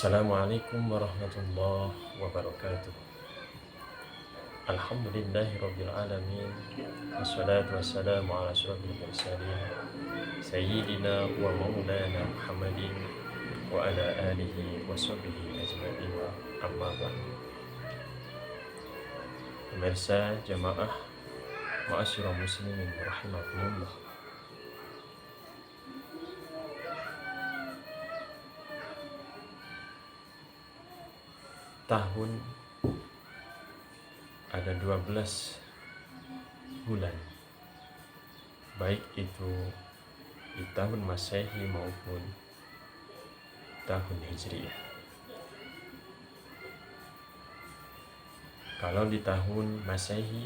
Assalamualaikum warahmatullahi wabarakatuh. Alhamdulillahirabbil alamin. Wassalatu wassalamu ala asyrofil mursalin sayyidina wa maulana Muhammadin wa ala alihi wa sahbihi ajma'in. Amma ba'du. Pemirsa jamaah ma'asyiral muslimin rahimakumullah. Tahun ada 12 bulan, baik itu di tahun Masehi maupun tahun Hijriah. Kalau di tahun Masehi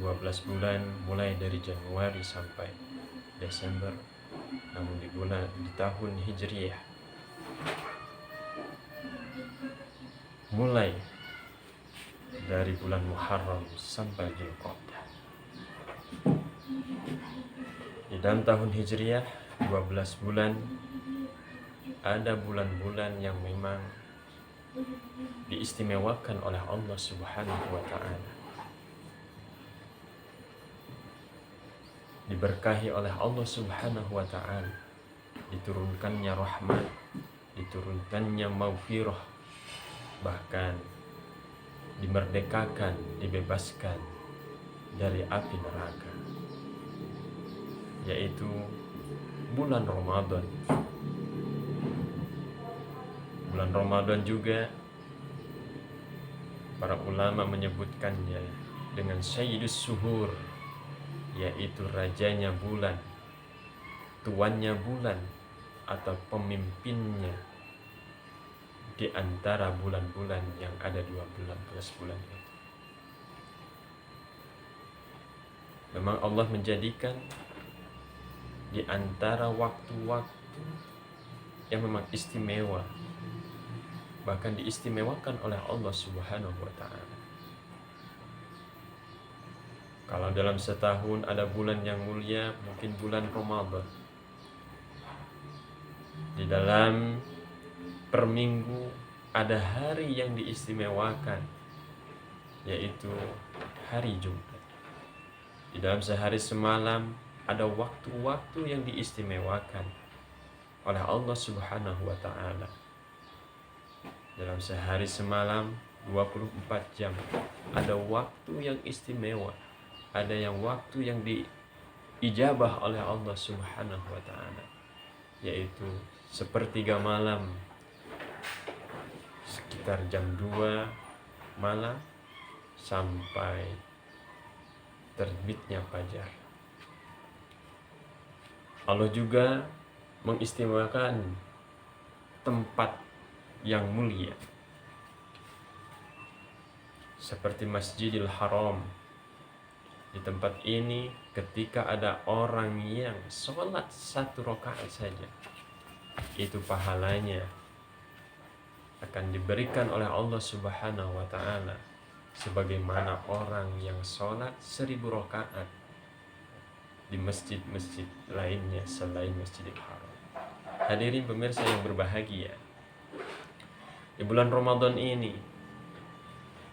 12 bulan mulai dari Januari sampai Desember, namun di tahun Hijriah mulai dari bulan Muharram sampai Dzulqa'dah. Di dalam tahun Hijriah 12 bulan, ada bulan-bulan yang memang diistimewakan oleh Allah Subhanahu wa Ta'ala, diberkahi oleh Allah Subhanahu wa Ta'ala, diturunkannya rahmat, diturunkannya maghfirah, bahkan dimerdekakan, dibebaskan dari api neraka, yaitu bulan Ramadan. Bulan Ramadan juga para ulama menyebutkannya dengan Sayyidus Suhur, yaitu rajanya bulan, tuannya bulan, atau pemimpinnya di antara bulan-bulan yang ada 12 bulan itu. Memang Allah menjadikan di antara waktu-waktu yang memang istimewa, bahkan diistimewakan oleh Allah Subhanahu wa Ta'ala. Kalau dalam setahun ada bulan yang mulia, mungkin bulan Ramadan. Di dalam per minggu ada hari yang diistimewakan, yaitu hari Jumat. Di dalam sehari semalam ada waktu-waktu yang diistimewakan oleh Allah Subhanahu wa Ta'ala. Dalam sehari semalam 24 jam ada waktu yang istimewa, ada yang waktu yang diijabah oleh Allah Subhanahu wa Ta'ala, yaitu sepertiga malam sekitar jam 2 malam sampai terbitnya fajar. Allah juga mengistimewakan tempat yang mulia seperti Masjidil Haram. Di tempat ini ketika ada orang yang sholat 1 rakaat saja, itu pahalanya akan diberikan oleh Allah Subhanahu wa Ta'ala sebagaimana orang yang sholat 1000 rakaat di masjid-masjid lainnya selain Masjidil Haram. Hadirin pemirsa yang berbahagia, di bulan Ramadan ini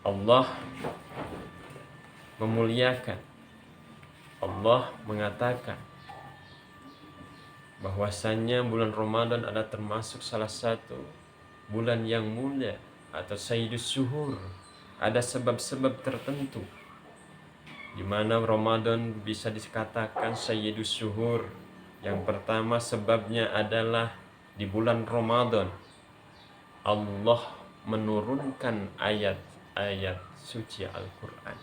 Allah memuliakan, Allah mengatakan bahwasannya bulan Ramadan adalah termasuk salah satu bulan yang mulia atau Sayyidus Suhur. Ada sebab-sebab tertentu di mana Ramadan bisa dikatakan Sayyidus Suhur. Yang pertama sebabnya adalah di bulan Ramadan Allah menurunkan ayat-ayat suci Al-Quran.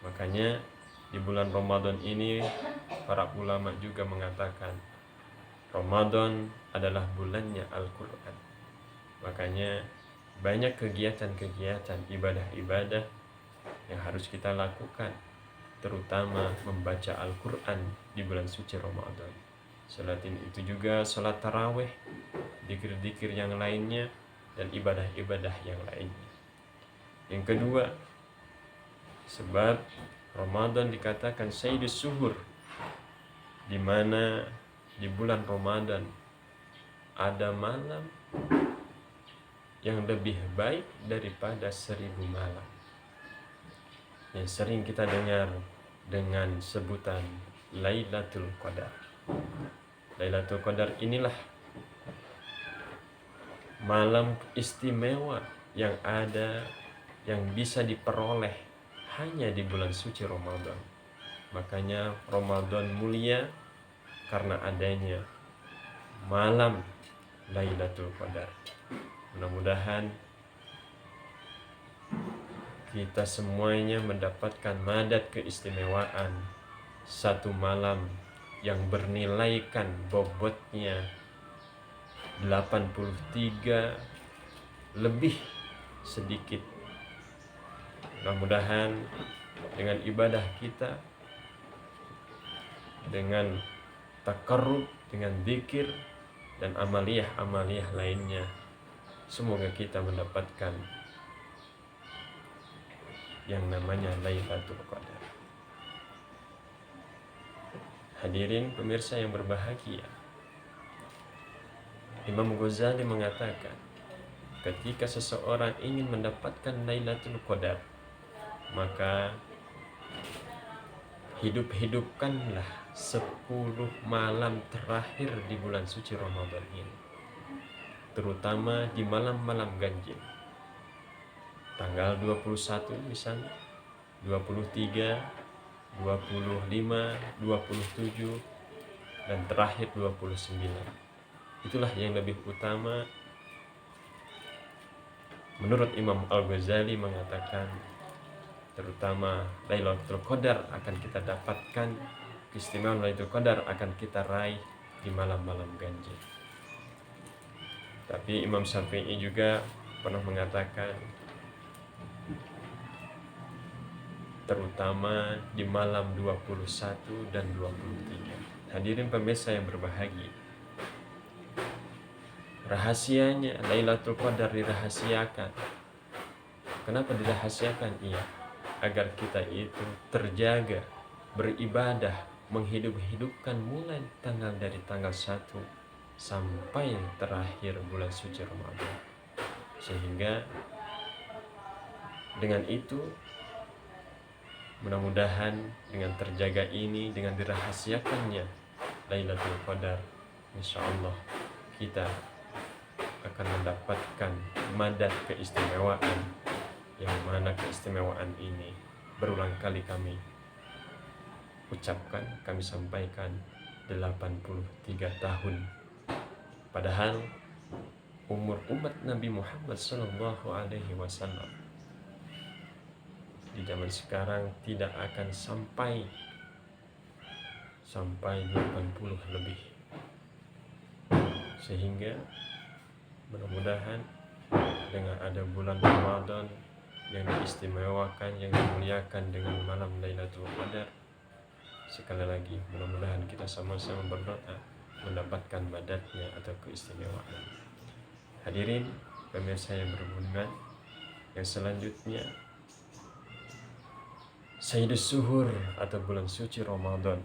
Makanya di bulan Ramadan ini para ulama juga mengatakan Ramadan adalah bulannya Al-Quran. Makanya banyak kegiatan-kegiatan ibadah-ibadah yang harus kita lakukan, terutama membaca Al-Quran di bulan suci Ramadan. Salat itu juga salat tarawih, dzikir-dzikir yang lainnya, dan ibadah-ibadah yang lainnya. Yang kedua, sebab Ramadan dikatakan Sayyidus Suhur, di mana di bulan Ramadan ada malam yang lebih baik daripada 1000 malam, yang sering kita dengar dengan sebutan Lailatul Qadar. Lailatul Qadar inilah malam istimewa yang ada, yang bisa diperoleh hanya di bulan suci Ramadan. Makanya Ramadan mulia karena adanya malam Lailatul Qadar. Mudah-mudahan kita semuanya mendapatkan madat keistimewaan satu malam yang bernilaikan bobotnya 83 lebih sedikit. Mudah-mudahan dengan ibadah kita, dengan takarrub, dengan zikir dan amaliyah-amaliyah lainnya, semoga kita mendapatkan yang namanya Lailatul Qadar. Hadirin pemirsa yang berbahagia, Imam Ghazali mengatakan, ketika seseorang ingin mendapatkan Lailatul Qadar, maka hidupkanlah 10 malam terakhir di bulan suci Ramadan ini, terutama di malam-malam ganjil, tanggal 21 misalnya, 23, 25, 27, dan terakhir 29. Itulah yang lebih utama. Menurut Imam Al-Ghazali mengatakan, terutama Lailatul Qadar akan kita dapatkan, keistimewaan Lailatul Qadar akan kita raih di malam-malam ganjil. Tapi Imam Syafi'i juga pernah mengatakan, terutama di malam 21 dan 23. Hadirin pemirsa yang berbahagia, rahasianya Lailatul Qadar dirahasiakan. Kenapa dirahasiakan? Iya, agar kita itu terjaga beribadah, menghidupkan mulai dari tanggal 1 sampai terakhir bulan suci Ramadan. Sehingga dengan itu, mudah-mudahan dengan terjaga ini, dengan dirahasiakannya Lailatul Qadar, insya Allah kita akan mendapatkan madat keistimewaan, yang mana keistimewaan ini berulang kali kami ucapkan, kami sampaikan 83 tahun. Padahal umur umat Nabi Muhammad SAW di zaman sekarang tidak akan sampai 80 lebih. Sehingga mudah-mudahan dengan ada bulan Ramadan yang diistimewakan, yang dimuliakan dengan malam Lailatul Qadar, sekali lagi mudah-mudahan kita sama-sama berdoa mendapatkan madatnya atau keistimewaan. Hadirin pemirsa yang berhubungan, yang selanjutnya Sayyidus Suhur atau bulan suci Ramadan,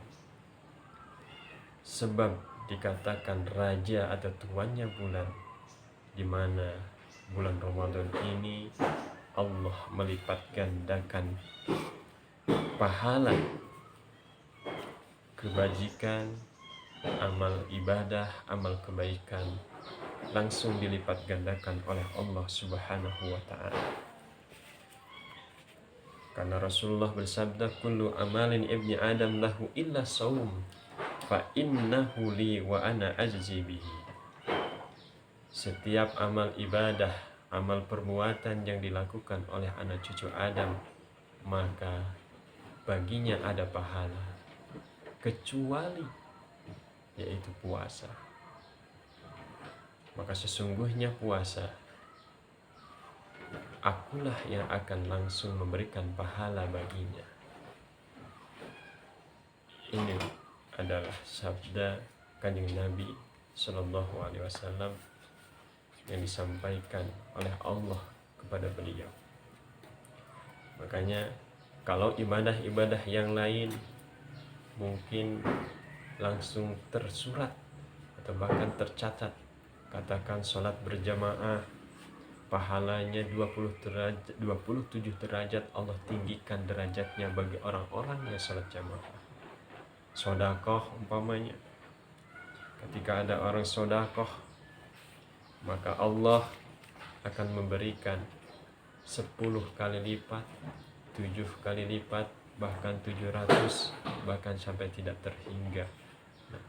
sebab dikatakan raja atau tuannya bulan, di mana bulan Ramadan ini Allah melipat gandakan pahala kebajikan, amal ibadah, amal kebaikan, langsung dilipat gandakan oleh Allah Subhanahu wa ta'ala. Karena Rasulullah bersabda, kullu amalin ibni Adam lahu illa saum, fa innahu li wa ana ajzi bihi. Setiap amal ibadah, amal perbuatan yang dilakukan oleh anak cucu Adam, maka baginya ada pahala, kecuali yaitu puasa. Maka sesungguhnya puasa, akulah yang akan langsung memberikan pahala baginya. Ini adalah sabda Kanjeng Nabi Sallallahu Alaihi Wasallam yang disampaikan oleh Allah kepada beliau. Makanya kalau ibadah-ibadah yang lain mungkin langsung tersurat atau bahkan tercatat katakan sholat berjamaah, pahalanya 27 derajat Allah tinggikan derajatnya bagi orang-orang yang sholat jamaah. Sodakoh umpamanya, ketika ada orang sodakoh, maka Allah akan memberikan 10 kali lipat, 7 kali lipat, bahkan 700, bahkan sampai tidak terhingga. Nah,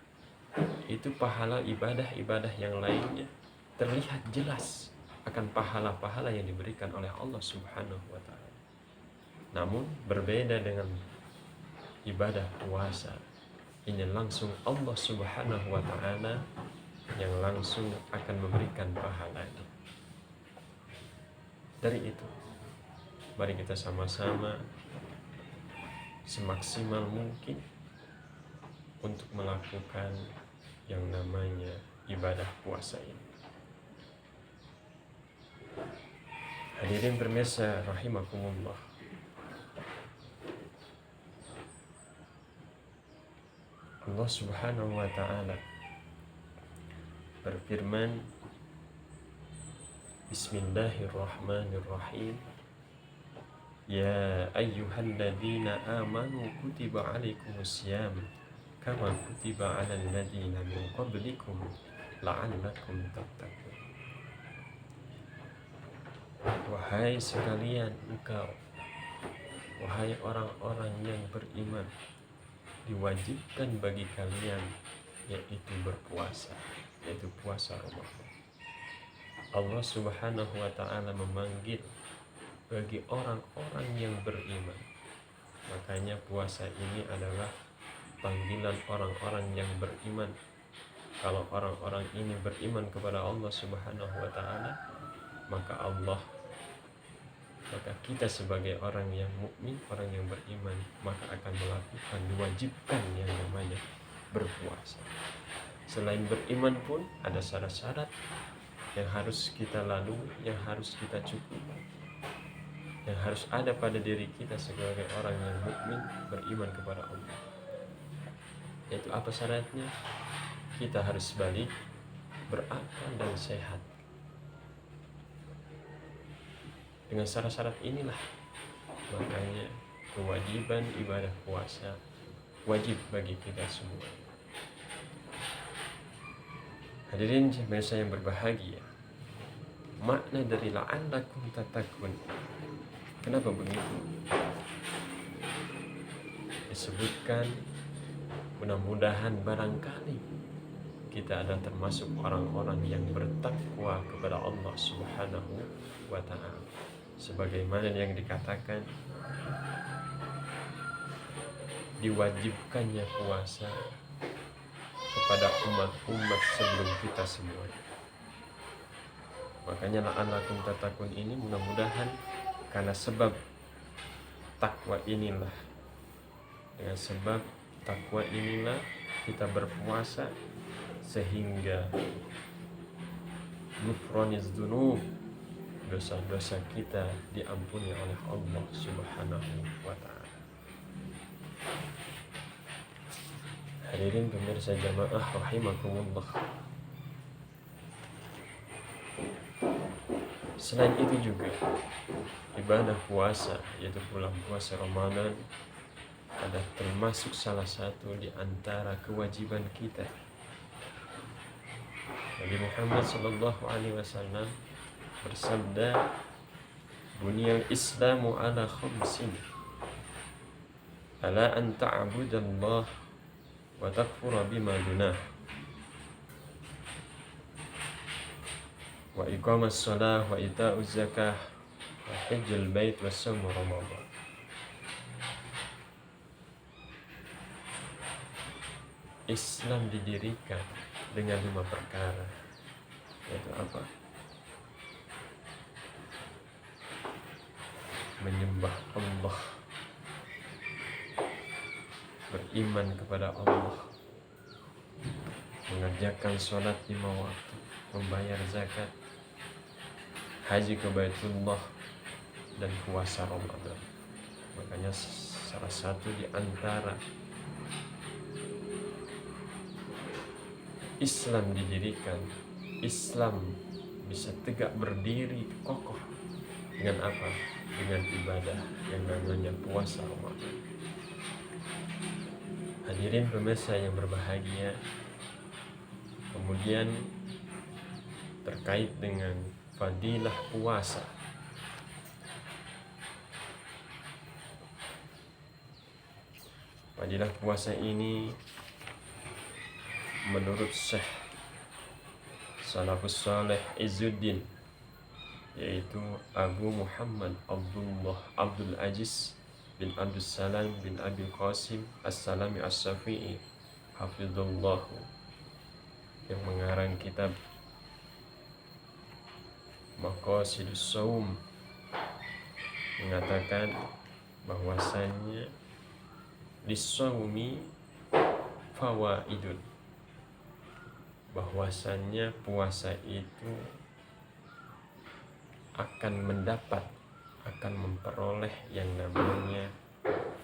itu pahala ibadah-ibadah yang lainnya terlihat jelas akan pahala-pahala yang diberikan oleh Allah Subhanahu wa ta'ala. Namun berbeda dengan ibadah puasa, ini langsung Allah Subhanahu wa ta'ala yang langsung akan memberikan pahalanya. Dari itu, mari kita sama-sama semaksimal mungkin untuk melakukan yang namanya ibadah puasa ini. Hadirin pemirsa rahimakumullah, Allah Subhanahu wa ta'ala berfirman, Bismillahirrahmanirrahim, Ya ayyuhalladzina amanu kutiba alaikumusiyam kama kutiba alal ladzina min qablikum la'allakum tattaqun. Wahai sekalian engkau, wahai orang-orang yang beriman, diwajibkan bagi kalian yaitu berpuasa, yaitu puasa Ramadan. Allah Subhanahu wa ta'ala memanggil bagi orang-orang yang beriman. Makanya puasa ini adalah panggilan orang-orang yang beriman. Kalau orang-orang ini beriman kepada Allah Subhanahu wa ta'ala, maka kita sebagai orang yang mukmin, orang yang beriman, maka akan melakukan, diwajibkan yang namanya berpuasa. Selain beriman pun ada syarat-syarat yang harus kita lalui, yang harus kita cukupi, yang harus ada pada diri kita sebagai orang yang mukmin beriman kepada Allah. Yaitu apa syaratnya? Kita harus balik, berakal dan sehat. Dengan syarat-syarat inilah makanya kewajiban ibadah puasa wajib bagi kita semua. Hadirin pemirsa yang berbahagia, makna dari la'allakum tattaqun, kenapa begitu? Disebutkan mudah-mudahan barangkali kita adalah termasuk orang-orang yang bertakwa kepada Allah Subhanahu wa ta'ala. Sebagaimana yang dikatakan, diwajibkannya puasa kepada umat-umat sebelum kita semua. Makanya la'allakum tattaqun ini mudah-mudahan karena sebab takwa inilah, dengan sebab takwa inilah kita berpuasa sehingga ghufraniz dzunub, dosa-dosa kita diampuni oleh Allah Subhanahu wa ta'ala. Hadirin pemirsa jamaah rahimakumullah, selain itu juga ibadah puasa, yaitu bulan puasa Ramadan, ada termasuk salah satu di antara kewajiban kita. Nabi Muhammad sallallahu alaihi wasallam bersabda, Buniyal Islamu ala khamsin, ala an ta'budallah wa takfura bima dunah, wa iqamas shalah wa ita'uz zakah wa hajjul bait wa shaum Ramadan. Islam didirikan dengan 5 perkara, yaitu apa? Menyembah Allah, beriman kepada Allah, mengerjakan sholat 5 waktu, membayar zakat, haji ke Baitullah, dan puasa Ramadan. Makanya salah satu di antara Islam didirikan Islam bisa tegak berdiri kokoh dengan apa? Dengan ibadah yang namanya puasa Ramadan. Hadirin pemirsa yang berbahagia, kemudian terkait dengan fadilah puasa. Fadilah puasa ini menurut Syekh Salafus Saleh Izzuddin, yaitu Abu Muhammad Abdul Aziz bin Abdul Salam bin Abi Qasim As-Salami As-Syafi'i hafizullah, yang mengarang kitab Maqasidus Shaum, mengatakan bahwasannya lissaumi fawaidun, bahwasannya puasa itu akan memperoleh yang namanya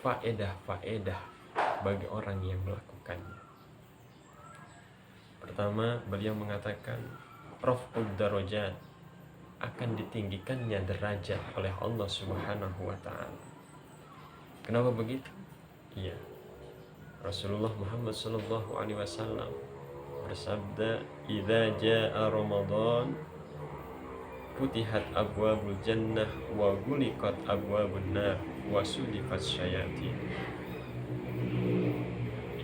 faedah-faedah bagi orang yang melakukannya. Pertama, beliau mengatakan raf'ud darajat, akan ditinggikannya derajat oleh Allah Subhanahu wa taala. Kenapa begitu? Iya. Rasulullah Muhammad sallallahu alaihi wasallam bersabda, "Idza jaa Ramadan futihat abwabul jannah wa ghuliqat abwabun nar wa sudifat syayatin."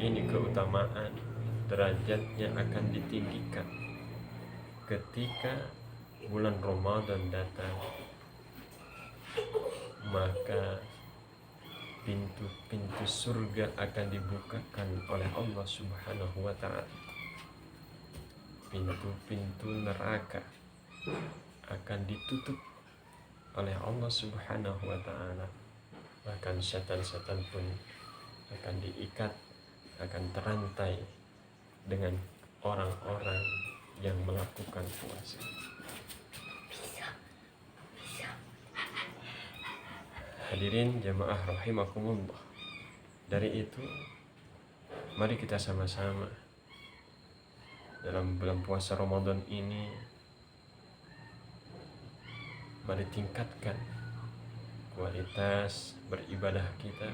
Ini keutamaan derajatnya akan ditinggikan ketika bulan Ramadan datang, maka pintu-pintu surga akan dibukakan oleh Allah Subhanahu wa ta'ala. Pintu-pintu neraka akan ditutup oleh Allah Subhanahu wa ta'ala. Bahkan setan-setan pun akan diikat, akan terantai dengan orang-orang yang melakukan puasa. Hadirin jamaah rahimakumullah. Dari itu, mari kita sama-sama dalam bulan puasa Ramadan ini, mari tingkatkan kualitas beribadah kita,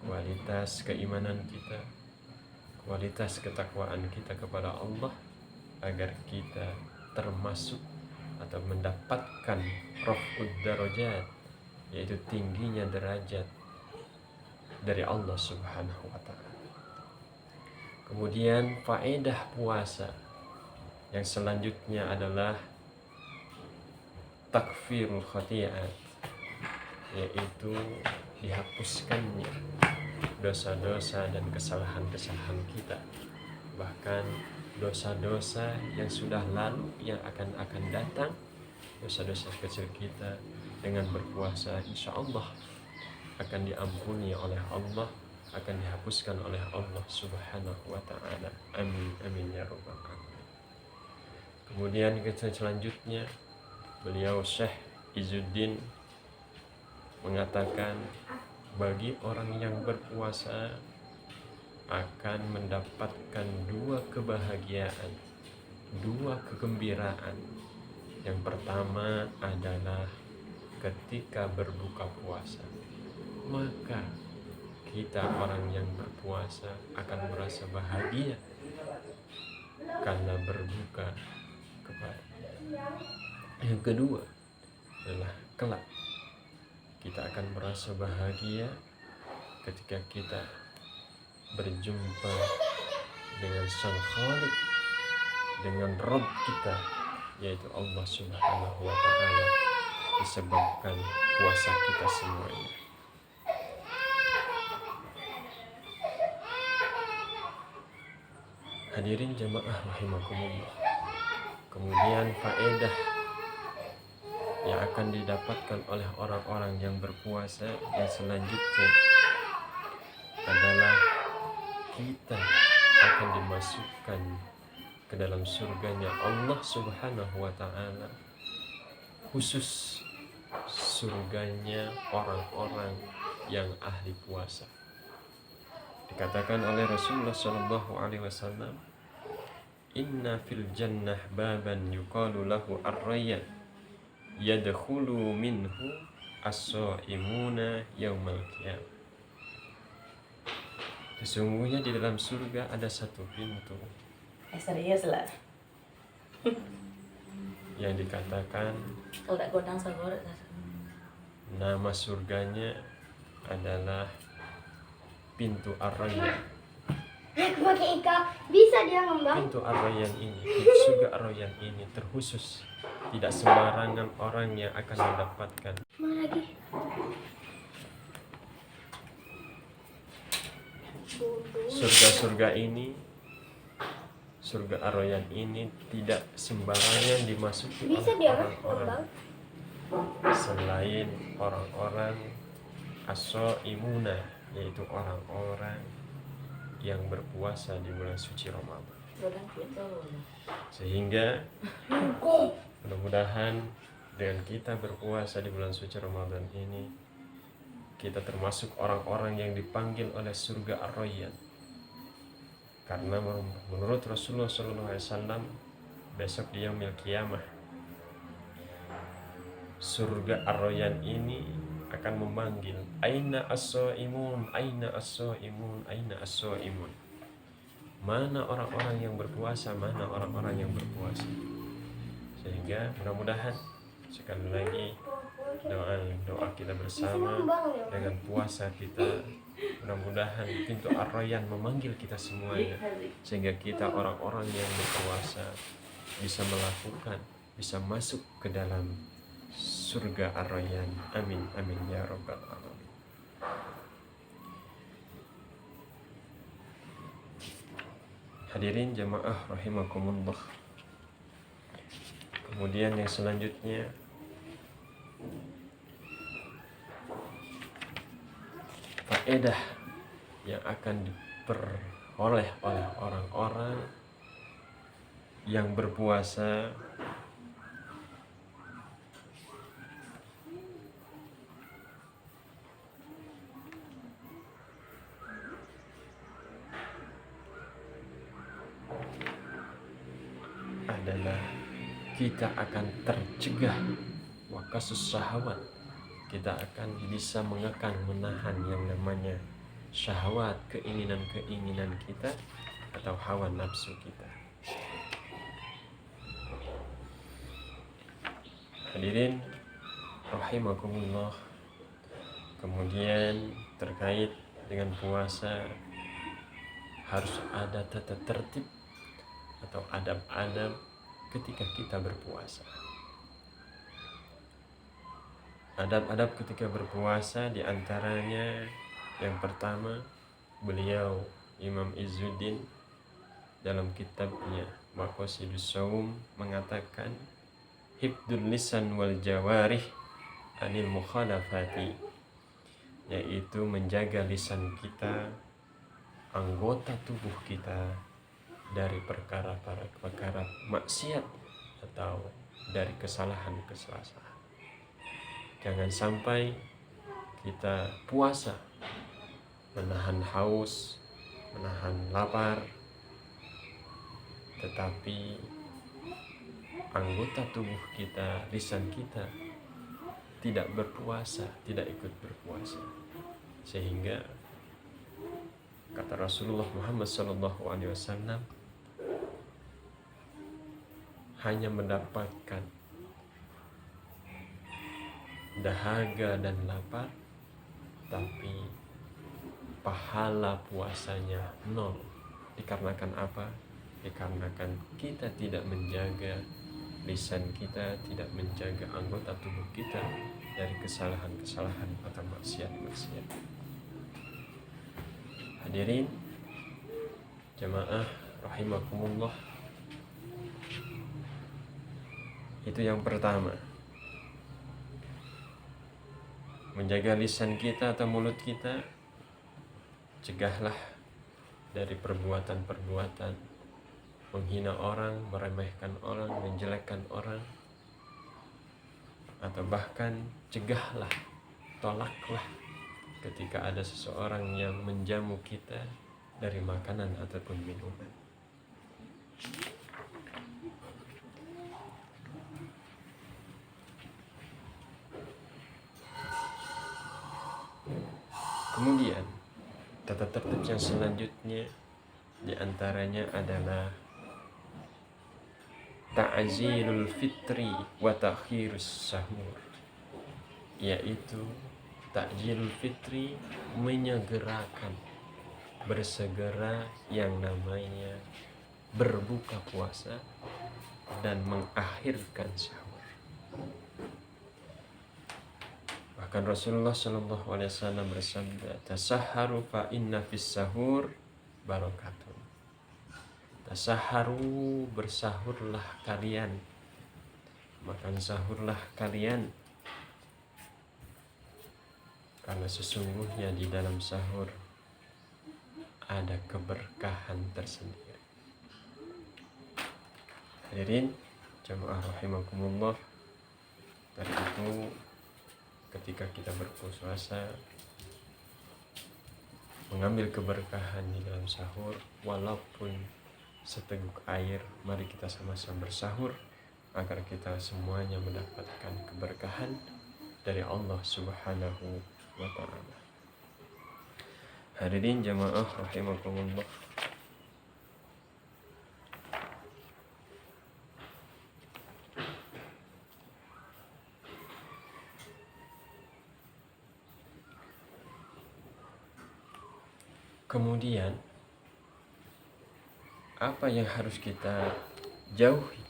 kualitas keimanan kita, kualitas ketakwaan kita kepada Allah, agar kita termasuk atau mendapatkan raf'ud darajat, yaitu tingginya derajat dari Allah Subhanahu wa ta'ala. Kemudian faedah puasa yang selanjutnya adalah takfirul khati'at, yaitu dihapuskannya dosa-dosa dan kesalahan-kesalahan kita, bahkan dosa-dosa yang sudah lalu, yang akan datang, dosa-dosa kecil kita. Dengan berpuasa insya Allah akan diampuni oleh Allah, akan dihapuskan oleh Allah Subhanahu wa ta'ala. Amin amin ya rabbal alamin. Kemudian kita selanjutnya, beliau Syekh Izzuddin mengatakan bagi orang yang berpuasa akan mendapatkan dua kebahagiaan, dua kegembiraan. Yang pertama adalah ketika berbuka puasa, maka kita orang yang berpuasa akan merasa bahagia karena berbuka kepada. Yang kedua adalah kelak kita akan merasa bahagia ketika kita berjumpa dengan Sang Khalik, dengan Rabb kita, yaitu Allah Subhanahu wa ta'ala, disebabkan puasa kita semuanya. Hadirin jamaah rahimakumullah. Kemudian faedah yang akan didapatkan oleh orang-orang yang berpuasa yang selanjutnya adalah kita akan dimasukkan ke dalam surganya Allah Subhanahu wa ta'ala, khusus surganya orang-orang yang ahli puasa. Dikatakan oleh Rasulullah SAW, inna fil jannah baban yuqalu lahu ar-rayyan yadkhulu minhu as-shaimuna yaumal qiyamah. Sesungguhnya di dalam surga ada satu pintu Serius lah. yang dikatakan Kalau tak godang sagor. nama surganya adalah pintu Ar-Rayyan. Pakai Ika bisa dia ngembang. Pintu Ar-Rayyan ini, surga Ar-Rayyan ini terkhusus, tidak sembarangan orang yang akan mendapatkan. Mana lagi? Surga-surga ini, surga Ar-Rayyan ini tidak sembarangan dimasuki Bisa oleh dia orang-orang ngembang. selain orang-orang as-shaimuna, yaitu orang-orang yang berpuasa di bulan suci Ramadan. Godang gitu. Sehingga mudah-mudahan dengan kita berpuasa di bulan suci Ramadan ini, kita termasuk orang-orang yang dipanggil oleh surga Ar-Rayyan. Karena menurut Rasulullah SAW, besok di yaumil qiyamah, surga Ar-Rayyan ini akan memanggil, aina as-shaimun, aina as-shaimun, aina as-shaimun. Mana orang-orang yang berpuasa, mana orang-orang yang berpuasa. Sehingga mudah-mudahan sekali lagi doa kita bersama dengan puasa kita, mudah-mudahan pintu Ar-Rayyan memanggil kita semuanya, sehingga kita orang-orang yang berpuasa bisa melakukan, bisa masuk ke dalam surga Ar-Rayyan. Amin amin ya rabbal alamin. Hadirin jamaah rahimakumullah. Kemudian yang selanjutnya, faedah yang akan diperoleh oleh orang-orang yang berpuasa adalah kita akan tercegah wakasus syahwat. Kita akan bisa mengekang, menahan yang namanya syahwat, keinginan-keinginan kita atau hawa nafsu kita. Hadirin rahimakumullah. Kemudian terkait dengan puasa, harus ada tata tertib atau adab-adab ketika kita berpuasa. Adab-adab ketika berpuasa diantaranya yang pertama, beliau Imam Izzuddin dalam kitabnya Maqasidus Shaum mengatakan, hifdzul lisan wal jawarih anil mukhalafati, yaitu menjaga lisan kita, anggota tubuh kita dari perkara maksiat atau dari kesalahan-kesalahan. Jangan sampai kita puasa menahan haus, menahan lapar, tetapi anggota tubuh kita, lisan kita tidak berpuasa, tidak ikut berpuasa, sehingga kata Rasulullah Muhammad SAW, hanya mendapatkan dahaga dan lapar, tapi pahala puasanya nol. Dikarenakan apa? Dikarenakan kita tidak menjaga lisan kita, tidak menjaga anggota tubuh kita dari kesalahan-kesalahan atau maksiat-maksiat. Hadirin jamaah rahimakumullah, itu yang pertama, menjaga lisan kita atau mulut kita. Cegahlah dari perbuatan-perbuatan menghina orang, meremehkan orang, menjelekkan orang, atau bahkan cegahlah, tolaklah ketika ada seseorang yang menjamu kita dari makanan ataupun minuman. Kemudian tata tertib yang selanjutnya diantaranya adalah ta'jilul fitri wa ta'khirus sahur, yaitu ta'jilul fitri menyegerakan, bersegera yang namanya berbuka puasa dan mengakhirkan sahur. Bahkan Rasulullah Shallallahu Alaihi Wasallam bersabda, "Tasahharu fa inna fis sahur barakatun." Tasahharu, bersahurlah kalian, makan sahurlah kalian, karena sesungguhnya di dalam sahur ada keberkahan tersendiri. Hadirin jamaah rahimakumullah, dari itu ketika kita berpuasa mengambil keberkahan di dalam sahur, walaupun seteguk air, mari kita sama-sama bersahur agar kita semuanya mendapatkan keberkahan dari Allah Subhanahu wa ta'ala. Hadirin jamaah rahimakumullah, kemudian apa yang harus kita jauhi,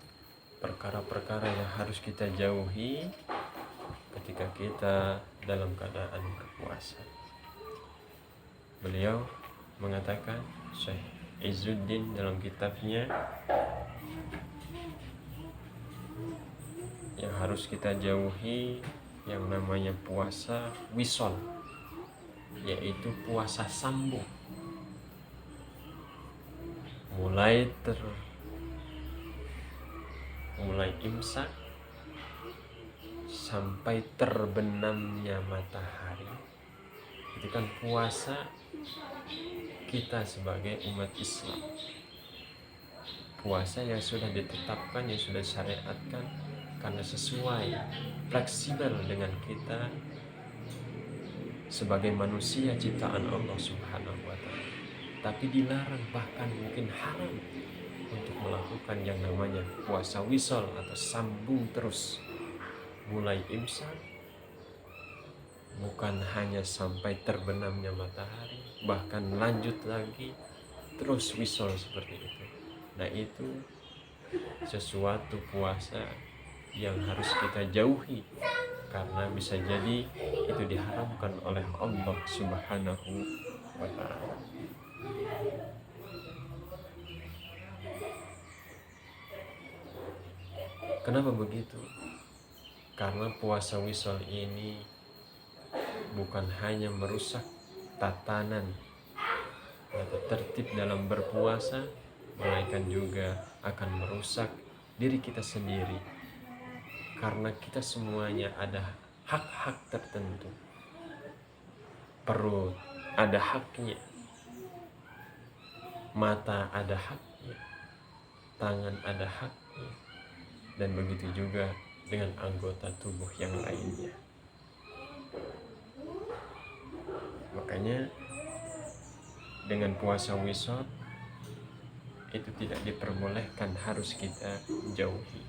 perkara-perkara yang harus kita jauhi ketika kita dalam keadaan berpuasa. Beliau mengatakan, Syekh Izzuddin dalam kitabnya, yang harus kita jauhi yang namanya puasa wisol, yaitu puasa sambung, mulai imsak sampai terbenamnya matahari. Itu kan puasa kita sebagai umat Islam, puasa yang sudah ditetapkan, yang sudah disyariatkan, karena sesuai, fleksibel dengan kita sebagai manusia ciptaan Allah Subhanahu wa ta'ala. Tapi dilarang, bahkan mungkin haram untuk melakukan yang namanya puasa wisol atau sambung terus, mulai imsak, bukan hanya sampai terbenamnya matahari, bahkan lanjut lagi terus wisol seperti itu. Nah, itu sesuatu puasa yang harus kita jauhi, karena bisa jadi itu diharamkan oleh Allah Subhanahu wa ta'ala. Kenapa begitu? Karena puasa wisol ini bukan hanya merusak tatanan atau tertib dalam berpuasa, melainkan juga akan merusak diri kita sendiri, karena kita semuanya ada hak-hak tertentu. Perut ada haknya, mata ada haknya, tangan ada haknya, dan begitu juga dengan anggota tubuh yang lainnya. Makanya dengan puasa wisol itu tidak diperbolehkan, harus kita jauhi.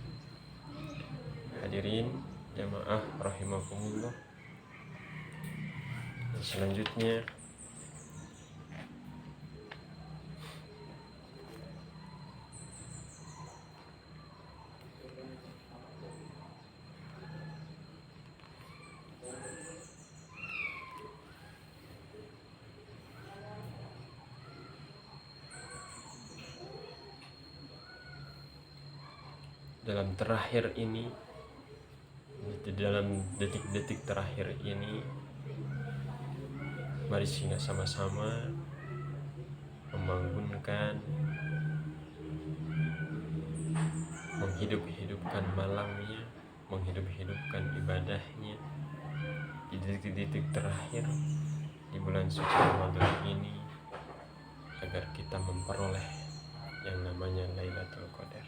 Hadirin jamaah rahimakumullah, dan selanjutnya dalam terakhir ini, di dalam detik-detik terakhir ini, mari kita sama-sama membangunkan, menghidup-hidupkan malamnya, menghidup-hidupkan ibadahnya di detik-detik terakhir di bulan suci Ramadan ini, agar kita memperoleh yang namanya Lailatul Qadar.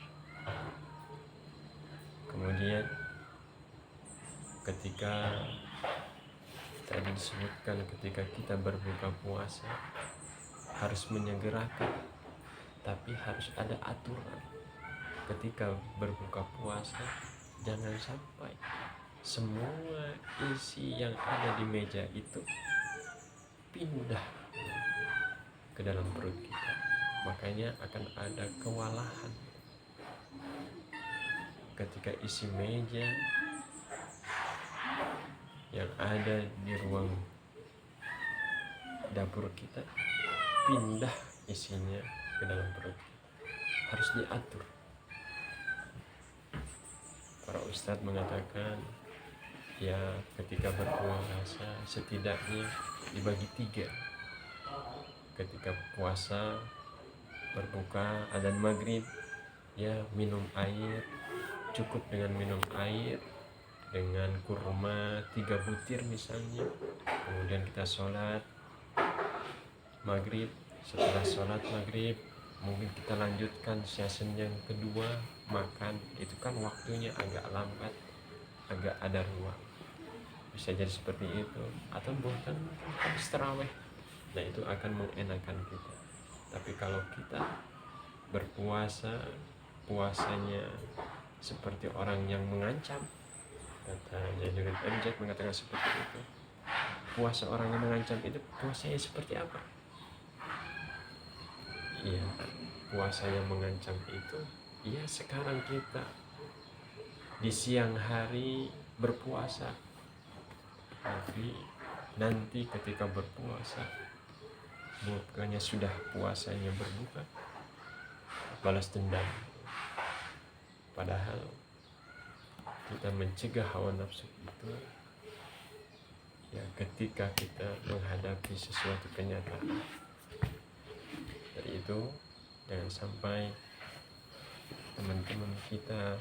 Kemudian ketika tadi disebutkan ketika kita berbuka puasa harus menyegerakan, tapi harus ada aturan. Ketika berbuka puasa jangan sampai semua isi yang ada di meja itu pindah ke dalam perut kita, makanya akan ada kewalahan ketika isi meja yang ada di ruang dapur kita pindah isinya ke dalam perut kita. Harus diatur. Para ustadz mengatakan ya ketika berpuasa setidaknya dibagi 3. Ketika puasa berbuka adzan maghrib ya minum air, cukup dengan minum air dengan kurma 3 butir misalnya. Kemudian kita sholat maghrib, setelah sholat maghrib mungkin kita lanjutkan sesi yang kedua makan. Itu kan waktunya agak lambat, agak ada ruang, bisa jadi seperti itu. Atau bahkan habis tarawih, nah itu akan mengenakan kita. Tapi kalau kita berpuasa puasanya seperti orang yang mengancam, kata Zainuddin MZ mengatakan seperti itu. Puasa orang yang mengancam itu puasanya seperti apa? Iya, puasa yang mengancam itu ya sekarang kita di siang hari berpuasa, tapi nanti ketika berpuasa bukannya sudah puasanya berbuka, balas dendam. Padahal kita mencegah hawa nafsu itu ya ketika kita menghadapi sesuatu kenyataan. Dari itu jangan sampai teman-teman kita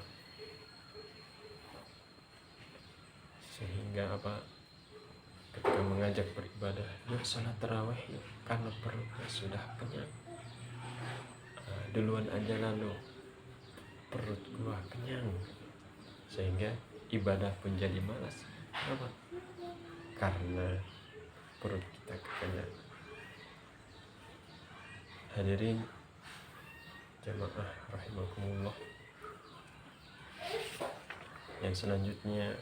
sehingga ketika mengajak beribadah, yuk salat tarawih yuk, karena perutnya sudah kenyang. Duluan aja lalu, perut gua kenyang, sehingga ibadah pun jadi malas. Kenapa? Karena perut kita kekenyangan. Hadirin jamaah rahimakumullah, yang selanjutnya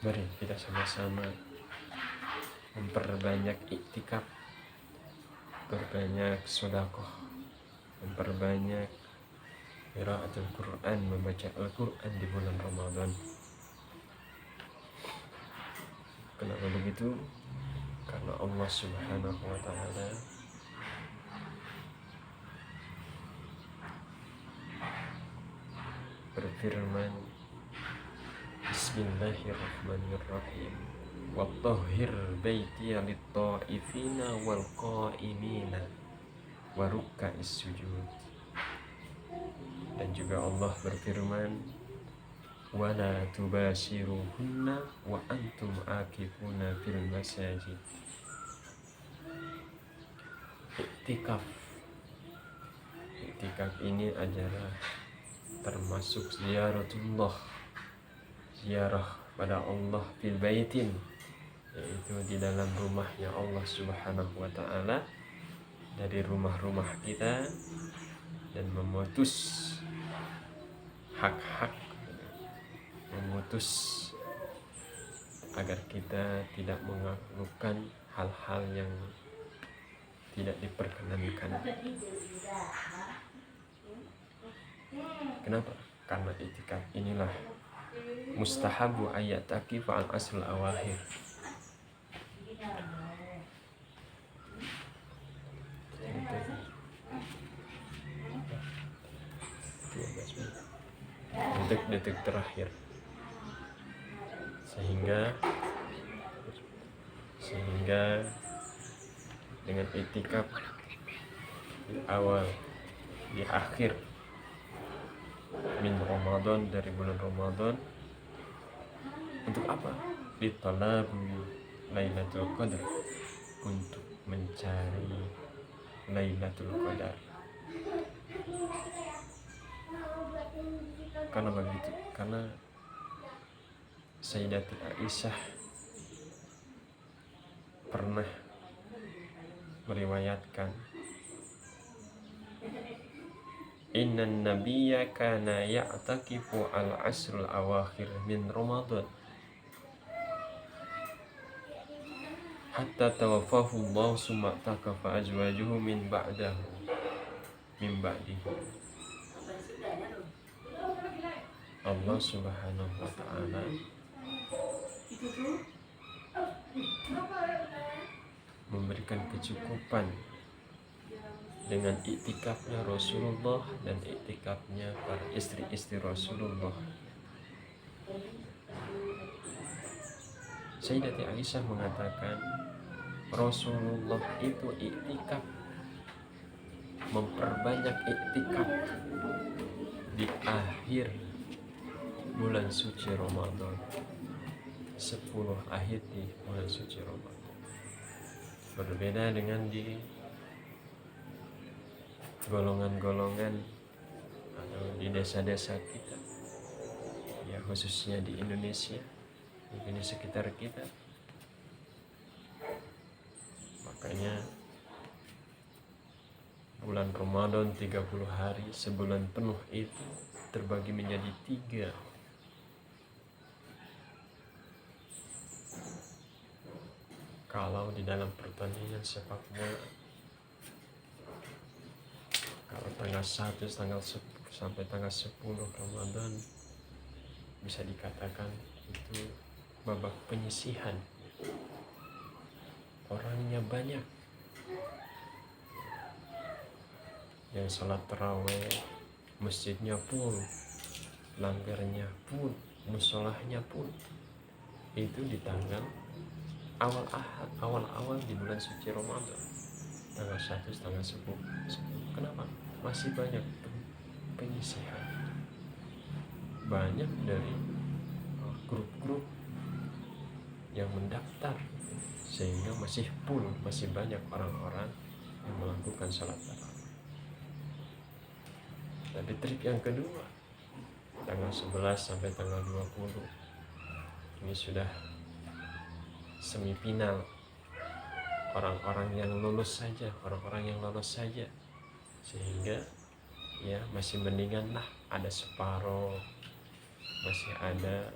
mari kita sama-sama memperbanyak iktikaf, memperbanyak sedekah, memperbanyak qiraatul Quran, membaca Al-Quran di bulan Ramadan. Kenapa begitu? Karena Allah Subhanahu wa Ta'ala berfirman, Bismillahirrahmanirrahim, Wattahhir baitiya lit-ta'ifina wal qa'imina wa ruk'a'is sujud. Dan juga Allah berfirman, wala tubashiruhunna wa antum akifuna fil masajid. Iktikaf ini adalah termasuk ziyaratullah, ziarah pada Allah fil baitin, yaitu di dalam rumahnya Allah Subhanahu wa Ta'ala, dari rumah-rumah kita, dan memutus hak-hak, memutus agar kita tidak melakukan hal-hal yang tidak diperkenankan. Kenapa? Karena iktikaf inilah mustahabu ayataki fa'al asl awahir. Detik-detik terakhir, sehingga dengan iktikaf di awal, di akhir min Ramadan, dari bulan Ramadan, untuk apa? Ditalabu Lailatul Qadar, untuk mencari Lailatul Qadar. Karena begitu, karena Sayyidati Aisyah pernah meriwayatkan, innan nabiyya kana ya'takifu al-asrul awakhir min Ramadan hatta tawaffahu Allah summa takafa azwajuhu min ba'dihi. Allah Subhanahu wa ta'ala memberikan kecukupan dengan iktikafnya Rasulullah dan iktikafnya para istri-istri Rasulullah. Sayyidati Aisyah mengatakan Rasulullah itu iktikaf, memperbanyak iktikaf di akhir bulan suci Ramadan, 10 akhir di bulan suci Ramadan. Berbeda dengan di golongan-golongan atau di desa-desa kita, ya khususnya di Indonesia, mungkin di sekitar kita. Makanya bulan Ramadan 30 hari, sebulan penuh itu terbagi menjadi 3. Kalau di dalam pertandingan sepak bola, kalau tanggal 1 sampai tanggal 10 Ramadan bisa dikatakan itu babak penyisihan. Orangnya banyak, yang sholat tarawih, masjidnya pun, langgarnya pun, musolahnya pun, itu di tanggal awal di bulan suci Ramadan, tanggal 1 tanggal 10. Kenapa? Masih banyak penyisihan, banyak dari grup-grup yang mendaftar, sehingga masih banyak orang-orang yang melakukan sholat tarawih. Tapi trip yang kedua, tanggal 11 sampai tanggal 20, ini sudah semifinal, orang-orang yang lolos saja, sehingga ya masih mendingan lah, ada separuh, masih ada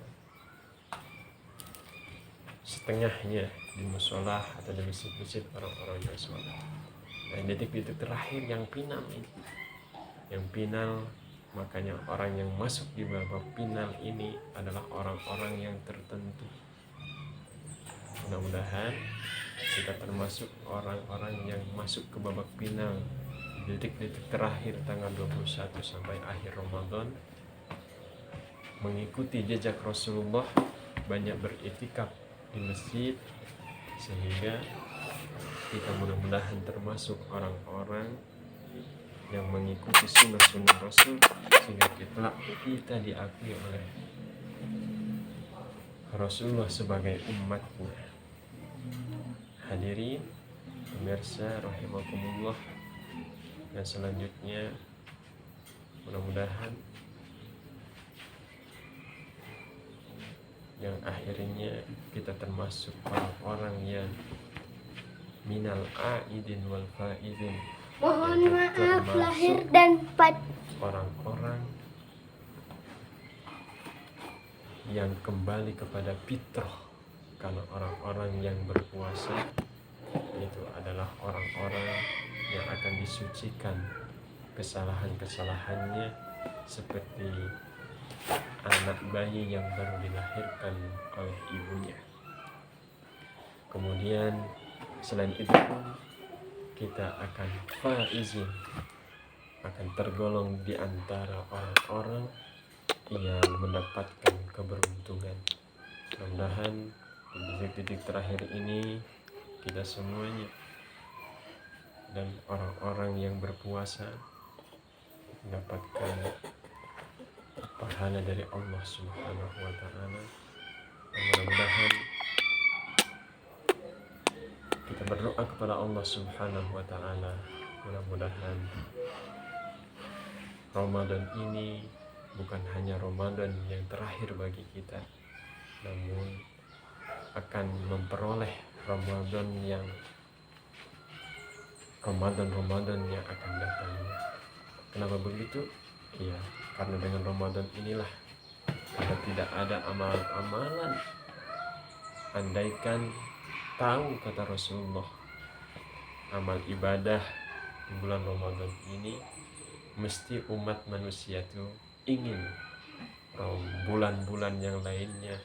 setengahnya di musola atau di masjid-masjid orang-orang yang sholat. Nah, detik-detik terakhir yang final, makanya orang yang masuk di babak final ini adalah orang-orang yang tertentu. Mudah-mudahan kita termasuk orang-orang yang masuk ke babak final detik-detik terakhir tanggal 21 sampai akhir Ramadan, mengikuti jejak Rasulullah, banyak beriktikaf di masjid, sehingga kita mudah-mudahan termasuk orang-orang yang mengikuti sunnah-sunnah Rasul, sehingga kita diakui oleh Rasulullah sebagai umatnya. Hadirin pemirsa rahimakumullah, dan selanjutnya mudah-mudahan yang akhirnya kita termasuk orang-orang yang minal aidin wal faizin. Mohon maaf lahir dan batin. Orang-orang yang kembali kepada fitrah. Karena orang-orang yang berpuasa itu adalah orang-orang yang akan disucikan kesalahan-kesalahannya, seperti anak bayi yang baru dilahirkan oleh ibunya. Kemudian selain itu pun kita akan faizin, akan tergolong di antara orang-orang yang mendapatkan keberuntungan. Mudah-mudahan di detik-detik terakhir ini kita semuanya dan orang-orang yang berpuasa mendapatkan pahala dari Allah Subhanahu wa ta'ala. Dan mudah-mudahan kita berdoa kepada Allah Subhanahu wa ta'ala, mudah-mudahan Ramadan ini bukan hanya Ramadan yang terakhir bagi kita, namun akan memperoleh Ramadan yang akan datang. Kenapa begitu? Iya, karena dengan Ramadan inilah kita tidak ada amalan-amalan. Andaikan tahu, kata Rasulullah, amal ibadah di bulan Ramadan ini, mesti umat manusia itu ingin bulan-bulan yang lainnya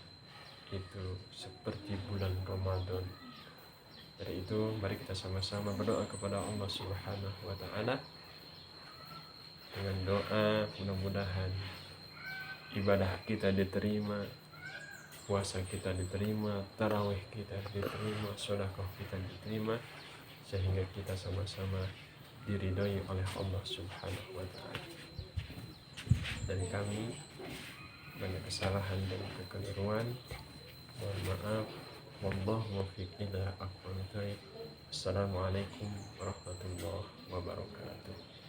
itu seperti bulan Ramadan. Dari itu mari kita sama-sama berdoa kepada Allah Subhanahu wa Ta'ala dengan doa mudah-mudahan ibadah kita diterima, puasa kita diterima, tarawih kita diterima, sedekah kita diterima, sehingga kita sama-sama diridhoi oleh Allah Subhanahu wa Ta'ala. Dan kami banyak kesalahan dan kekeliruan, mohon maaf. Wallahu muwaffiq ila aqwamit thoriq. Assalamualaikum warahmatullahi wabarakatuh.